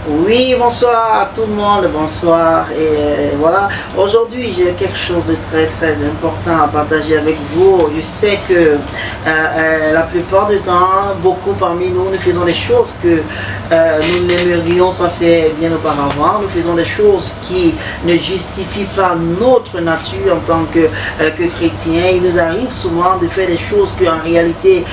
Oui, bonsoir à tout le monde, bonsoir. Et voilà, aujourd'hui j'ai quelque chose de très important à partager avec vous. Je sais que la plupart du temps, beaucoup parmi nous, nous faisons des choses que nous n'aimerions pas faire bien auparavant. Nous faisons des choses qui ne justifient pas notre nature en tant que chrétiens. Il nous arrive souvent de faire des choses qu'en réalité,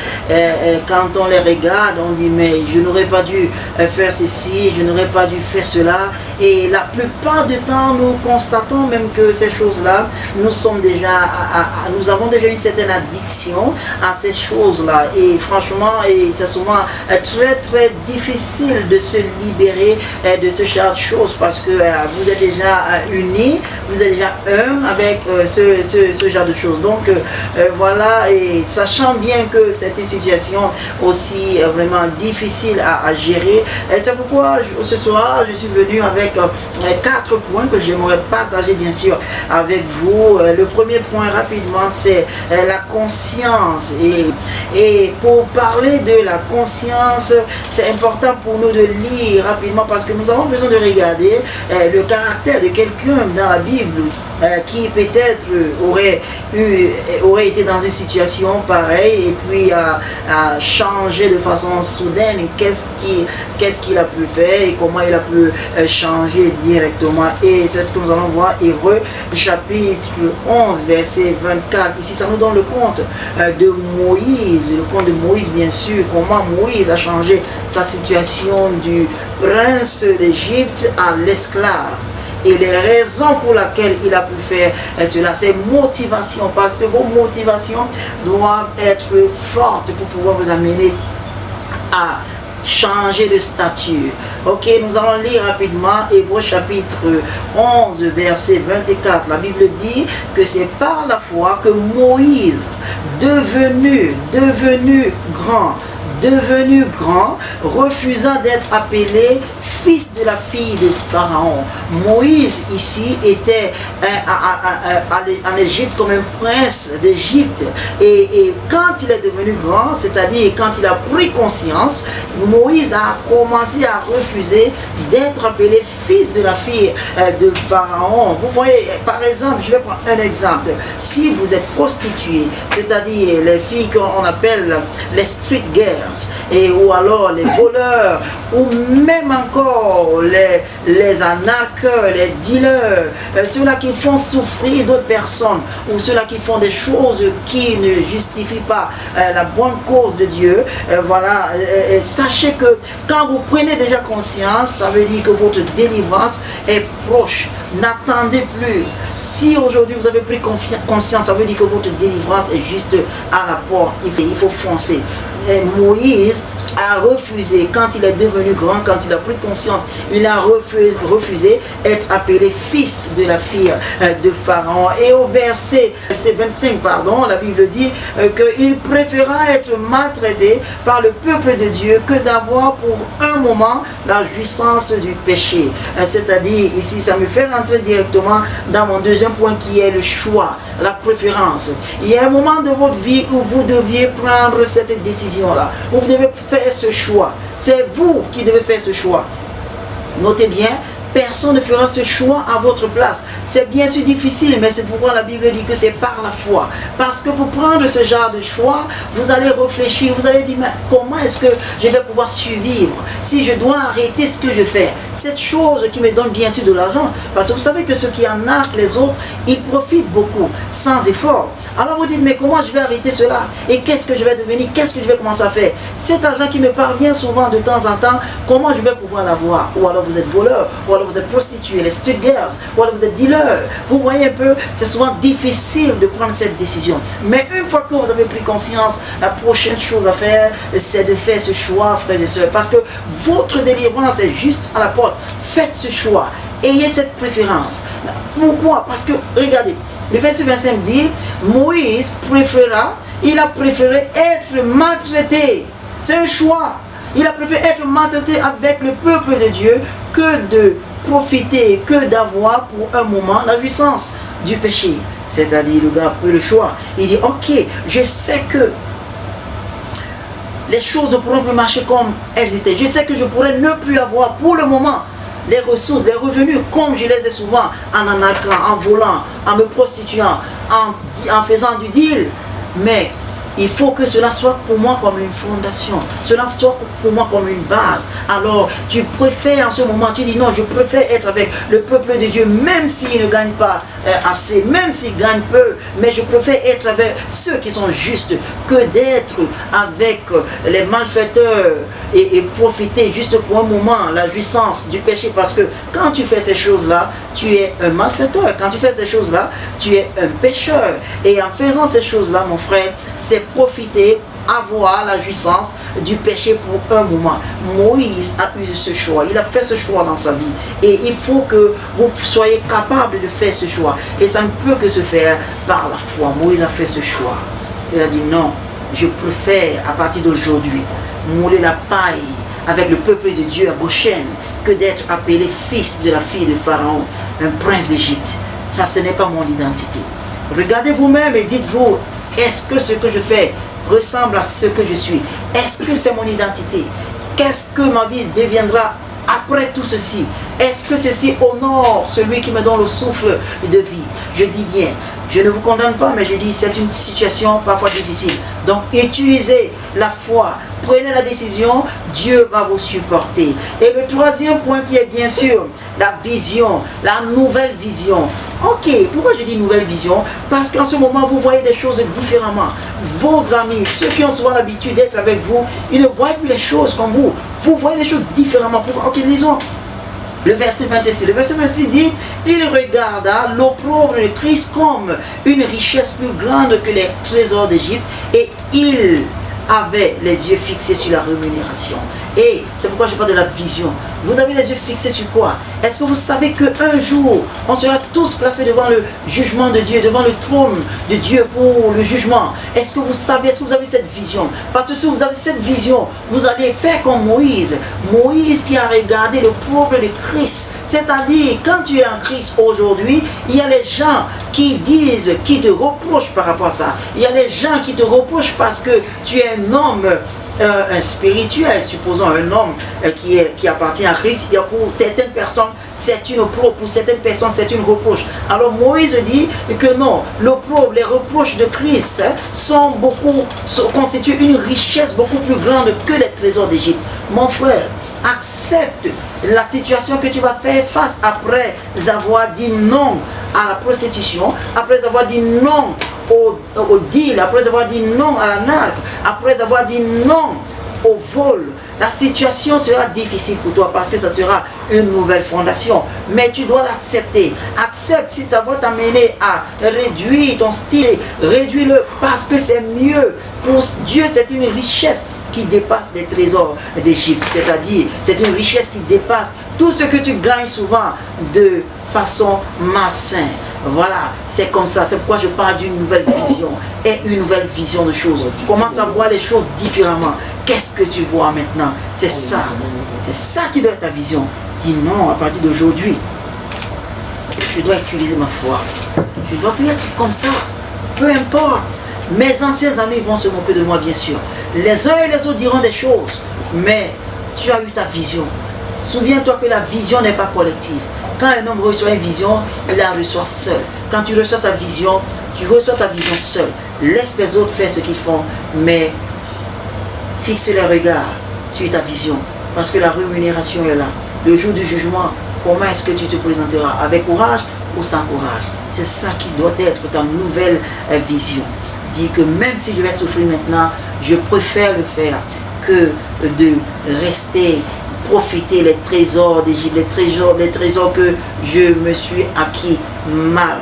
quand on les regarde, on dit mais je n'aurais pas dû faire ceci, je n'aurais pas dû faire cela. Et la plupart du temps, nous constatons même que ces choses-là, nous avons déjà une certaine addiction à ces choses-là. Et franchement, c'est souvent très difficile de se libérer de ce genre de choses parce que vous êtes déjà unis, vous êtes déjà un avec ce genre de choses. Donc voilà, et sachant bien que c'est une situation aussi vraiment difficile à gérer, c'est pourquoi ce soir je suis venu avec 4 points que j'aimerais partager bien sûr avec vous. Le premier point rapidement, c'est la conscience, et pour parler de la conscience, c'est important pour nous de lire rapidement parce que nous avons besoin de regarder le caractère de quelqu'un dans la Bible qui peut-être aurait été dans une situation pareille et puis a changé de façon soudaine. Qu'est-ce qu'il a pu faire et comment il a pu changer directement. Et c'est ce que nous allons voir, Hébreux chapitre 11 verset 24. Ici ça nous donne le compte de Moïse, le compte de Moïse bien sûr, comment Moïse a changé sa situation du prince d'Égypte à l'esclave. Et les raisons pour lesquelles il a pu faire cela, c'est motivation, parce que vos motivations doivent être fortes pour pouvoir vous amener à changer de statut. Ok, nous allons lire rapidement Hébreux chapitre 11 verset 24. La Bible dit que c'est par la foi que Moïse, devenu grand, refusa d'être appelé fils de la fille de Pharaon. Moïse ici était en Égypte comme un prince d'Égypte, et quand il est devenu grand, c'est-à-dire quand il a pris conscience, Moïse a commencé à refuser d'être appelé fils de la fille de Pharaon. Vous voyez, par exemple, je vais prendre un exemple. Si vous êtes prostituée, c'est-à-dire les filles qu'on appelle les street girls, ou alors les voleurs, ou même encore les arnaqueurs, les dealers, ceux-là qui font souffrir d'autres personnes, ou ceux-là qui font des choses qui ne justifient pas la bonne cause de Dieu. Voilà, sachez que quand vous prenez déjà conscience, ça veut dire que votre délivrance est proche. N'attendez plus. Si aujourd'hui vous avez pris conscience, ça veut dire que votre délivrance est juste à la porte. Il faut foncer. Moïse a refusé, quand il est devenu grand, quand il a pris conscience, il a refusé être appelé fils de la fille de Pharaon. Et au verset 25, la Bible dit qu'il préféra être maltraité par le peuple de Dieu que d'avoir pour un moment la jouissance du péché. C'est-à-dire, ici, ça me fait rentrer directement dans mon deuxième point qui est le choix, la préférence. Il y a un moment de votre vie où vous deviez prendre cette décision-là, où vous devez faire ce choix. C'est vous qui devez faire ce choix. Notez bien, personne ne fera ce choix à votre place. C'est bien sûr difficile, mais c'est pourquoi la Bible dit que c'est par la foi. Parce que pour prendre ce genre de choix, vous allez réfléchir, vous allez dire, mais comment est-ce que je vais pouvoir survivre si je dois arrêter ce que je fais? Cette chose qui me donne bien sûr de l'argent, parce que vous savez que ceux qui en arquent les autres, ils profitent beaucoup, sans effort. Alors vous dites, mais comment je vais arrêter cela? Et qu'est-ce que je vais devenir? Qu'est-ce que je vais commencer à faire? Cet argent qui me parvient souvent de temps en temps, comment je vais pouvoir l'avoir? Ou alors vous êtes voleur, ou alors vous êtes prostituée, les street girls, ou alors vous êtes dealer. Vous voyez un peu, c'est souvent difficile de prendre cette décision. Mais une fois que vous avez pris conscience, la prochaine chose à faire, c'est de faire ce choix, frères et sœurs. Parce que votre délivrance est juste à la porte. Faites ce choix. Ayez cette préférence. Pourquoi? Parce que, regardez, le verset 25 dit, Moïse il a préféré être maltraité. C'est un choix. Il a préféré être maltraité avec le peuple de Dieu que de profiter, que d'avoir pour un moment la jouissance du péché. C'est-à-dire, le gars a pris le choix. Il dit, ok, je sais que les choses ne pourront plus marcher comme elles étaient. Je sais que je pourrais ne plus avoir pour le moment les ressources, les revenus comme je les ai souvent en en volant, en me prostituant, en faisant du deal. Mais il faut que cela soit pour moi comme une fondation, cela soit pour moi comme une base. Alors tu préfères en ce moment, tu dis non, je préfère être avec le peuple de Dieu, même s'il ne gagne pas assez, même s'il gagne peu, mais je préfère être avec ceux qui sont justes que d'être avec les malfaiteurs et profiter juste pour un moment la jouissance du péché. Parce que quand tu fais ces choses-là, tu es un malfaiteur. Quand tu fais ces choses-là, tu es un pécheur. Et en faisant ces choses-là, mon frère, c'est profiter, avoir la jouissance du péché pour un moment. Moïse a eu ce choix. Il a fait ce choix dans sa vie. Et il faut que vous soyez capable de faire ce choix. Et ça ne peut que se faire par la foi. Moïse a fait ce choix. Il a dit non, je préfère à partir d'aujourd'hui mouler la paille avec le peuple de Dieu à Goshen que d'être appelé fils de la fille de Pharaon, un prince d'Égypte. Ça, ce n'est pas mon identité. Regardez vous-même et dites-vous, est-ce que ce que je fais ressemble à ce que je suis? Est-ce que c'est mon identité? Qu'est-ce que ma vie deviendra après tout ceci? Est-ce que ceci honore celui qui me donne le souffle de vie? Je dis bien, je ne vous condamne pas, mais je dis c'est une situation parfois difficile. Donc utilisez la foi, prenez la décision, Dieu va vous supporter. Et le troisième point qui est bien sûr la vision, la nouvelle vision. Ok, pourquoi je dis nouvelle vision? Parce qu'en ce moment, vous voyez des choses différemment. Vos amis, ceux qui ont souvent l'habitude d'être avec vous, ils ne voient plus les choses comme vous. Vous voyez les choses différemment. Ok, lisons le verset 26. Le verset 26 dit, il regarda l'opprobre de Christ comme une richesse plus grande que les trésors d'Égypte, et il avait les yeux fixés sur la rémunération. Et c'est pourquoi je parle de la vision. Vous avez les yeux fixés sur quoi? Est-ce que vous savez qu'un jour, on sera tous placés devant le jugement de Dieu, devant le trône de Dieu pour le jugement? Est-ce que vous savez, est-ce que vous avez cette vision? Parce que si vous avez cette vision, vous allez faire comme Moïse. Moïse qui a regardé le peuple de Christ. C'est-à-dire, quand tu es en Christ aujourd'hui, il y a les gens qui disent, qui te reprochent par rapport à ça. Il y a les gens qui te reprochent parce que tu es un homme un spirituel, supposons un homme qui appartient à Christ. Il y a pour certaines personnes c'est une opprobre, pour certaines personnes c'est une reproche. Alors Moïse dit que non, l'opprobre, les reproches de Christ constituent une richesse beaucoup plus grande que les trésors d'Égypte. Mon frère, accepte la situation que tu vas faire face après avoir dit non à la prostitution, après avoir dit non au deal, après avoir dit non à la narque, après avoir dit non au vol. La situation sera difficile pour toi parce que ça sera une nouvelle fondation. Mais tu dois l'accepter. Accepte si ça va t'amener à réduire ton style. Réduis-le parce que c'est mieux. Pour Dieu, c'est une richesse qui dépasse les trésors d'Égypte. C'est-à-dire, c'est une richesse qui dépasse tout ce que tu gagnes souvent de façon malsaine. Voilà, c'est comme ça. C'est pourquoi je parle d'une nouvelle vision et une nouvelle vision de choses. Tu commences à voir les choses différemment. Qu'est-ce que tu vois maintenant? C'est ça. C'est ça qui doit être ta vision. Dis non, à partir d'aujourd'hui, je dois utiliser ma foi. Je dois plus être comme ça. Peu importe. Mes anciens amis vont se moquer de moi, bien sûr. Les uns et les autres diront des choses. Mais tu as eu ta vision. Souviens-toi que la vision n'est pas collective. Quand un homme reçoit une vision, il la reçoit seul. Quand tu reçois ta vision, tu reçois ta vision seul. Laisse les autres faire ce qu'ils font, mais fixe les regards sur ta vision. Parce que la rémunération est là. Le jour du jugement, comment est-ce que tu te présenteras? Avec courage ou sans courage? C'est ça qui doit être ta nouvelle vision. Dis que même si je vais souffrir maintenant, je préfère le faire que de rester profiter les trésors d'Égypte, les trésors que je me suis acquis mal,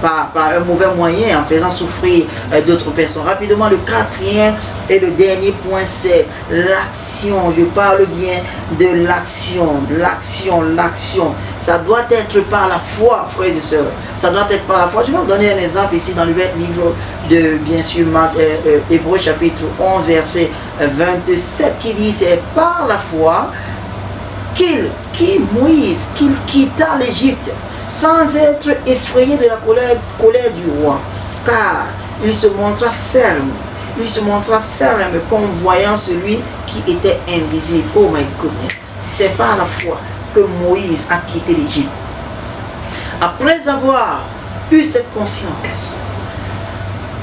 par un mauvais moyen, en faisant souffrir d'autres personnes. Rapidement, le quatrième et le dernier point, c'est l'action. Je parle bien de l'action, l'action. Ça doit être par la foi, frères et sœurs. Ça doit être par la foi. Je vais vous donner un exemple ici dans le livre de, bien sûr, Hébreux chapitre 11, verset 27, qui dit, c'est par la foi Moïse, qu'il quitta l'Égypte sans être effrayé de la colère du roi, car il se montra ferme il se montra ferme comme voyant celui qui était invisible. Oh my goodness. C'est par la foi que Moïse a quitté l'Égypte. Après avoir eu cette conscience,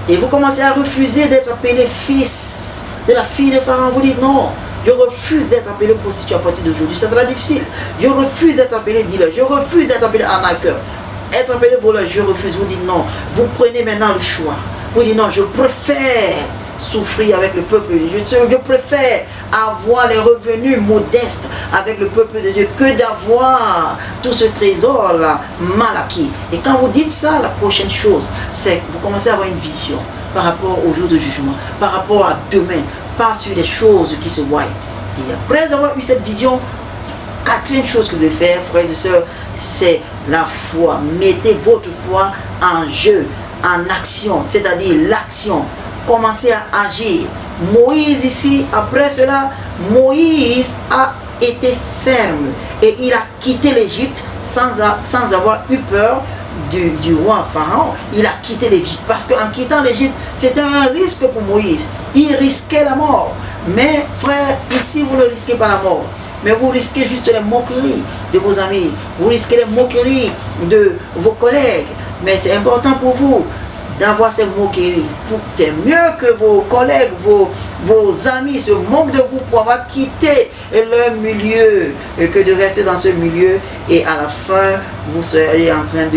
et vous commencez à refuser d'être appelé fils de la fille de Pharaon, vous dites non, je refuse d'être appelé prostituée à partir d'aujourd'hui. Ça sera difficile. Je refuse d'être appelé dealer. Je refuse d'être appelé arnaqueur. Être appelé voleur, je refuse. Vous dites non. Vous prenez maintenant le choix. Vous dites non, je préfère souffrir avec le peuple de Dieu. Je préfère avoir les revenus modestes avec le peuple de Dieu que d'avoir tout ce trésor-là mal acquis. Et quand vous dites ça, la prochaine chose, c'est que vous commencez à avoir une vision par rapport au jour de jugement, par rapport à demain, pas sur les choses qui se voient. Et après avoir eu cette vision, quatrième chose que vous devez faire, frères et sœurs, c'est la foi. Mettez votre foi en jeu, en action, c'est-à-dire l'action. Commencez à agir. Moïse ici, après cela, Moïse a été ferme et il a quitté l'Égypte sans avoir eu peur du roi Pharaon. Il a quitté l'Égypte parce qu'en quittant l'Égypte, c'était un risque pour Moïse. Il risquait la mort. Mais frère, ici vous ne risquez pas la mort, mais vous risquez juste les moqueries de vos amis, vous risquez les moqueries de vos collègues. Mais c'est important pour vous d'avoir ces moqueries. C'est mieux que vos collègues, vos amis se moquent de vous pour avoir quitté leur milieu que de rester dans ce milieu et à la fin vous serez en train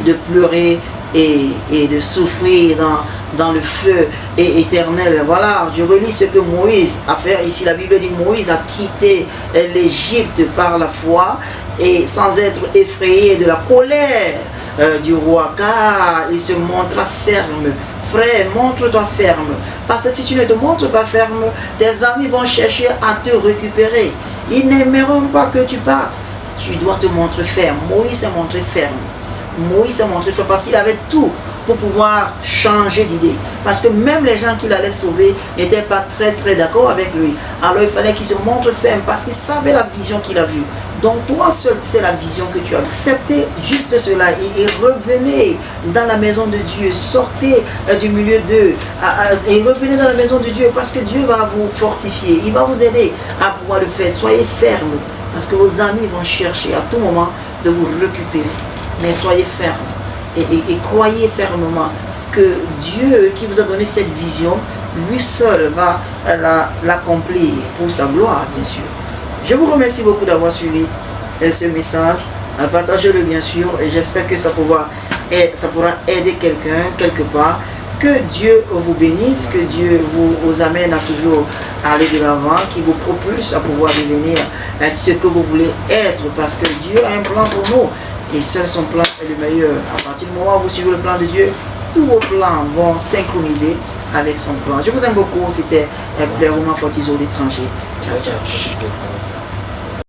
de pleurer et de souffrir dans le feu éternel. Voilà, je relis ce que Moïse a fait ici. La Bible dit Moïse a quitté l'Égypte par la foi et sans être effrayé de la colère du roi, car il se montra ferme. Frère, montre-toi ferme, parce que si tu ne te montres pas ferme, tes amis vont chercher à te récupérer. Ils n'aimeront pas que tu partes. Tu dois te montrer ferme. Moïse s'est montré ferme. Moïse s'est montré ferme parce qu'il avait tout pour pouvoir changer d'idée. Parce que même les gens qu'il allait sauver n'étaient pas très d'accord avec lui. Alors il fallait qu'il se montre ferme parce qu'il savait la vision qu'il a vue. Donc toi seul, c'est la vision que tu as. Acceptez juste cela et revenez dans la maison de Dieu. Sortez du milieu d'eux et revenez dans la maison de Dieu parce que Dieu va vous fortifier. Il va vous aider à pouvoir le faire. Soyez ferme parce que vos amis vont chercher à tout moment de vous récupérer. Mais soyez ferme et croyez fermement que Dieu qui vous a donné cette vision, lui seul va l'accomplir pour sa gloire, bien sûr. Je vous remercie beaucoup d'avoir suivi ce message. Partagez-le bien sûr et j'espère que ça pourra aider quelqu'un quelque part. Que Dieu vous bénisse, que Dieu vous amène à toujours aller de l'avant, qui vous propulse à pouvoir devenir ce que vous voulez être parce que Dieu a un plan pour nous et seul son plan est le meilleur. À partir du moment où vous suivez le plan de Dieu, tous vos plans vont synchroniser avec son plan. Je vous aime beaucoup. C'était Blair Woman Fortizo l'étranger. Ciao, ciao.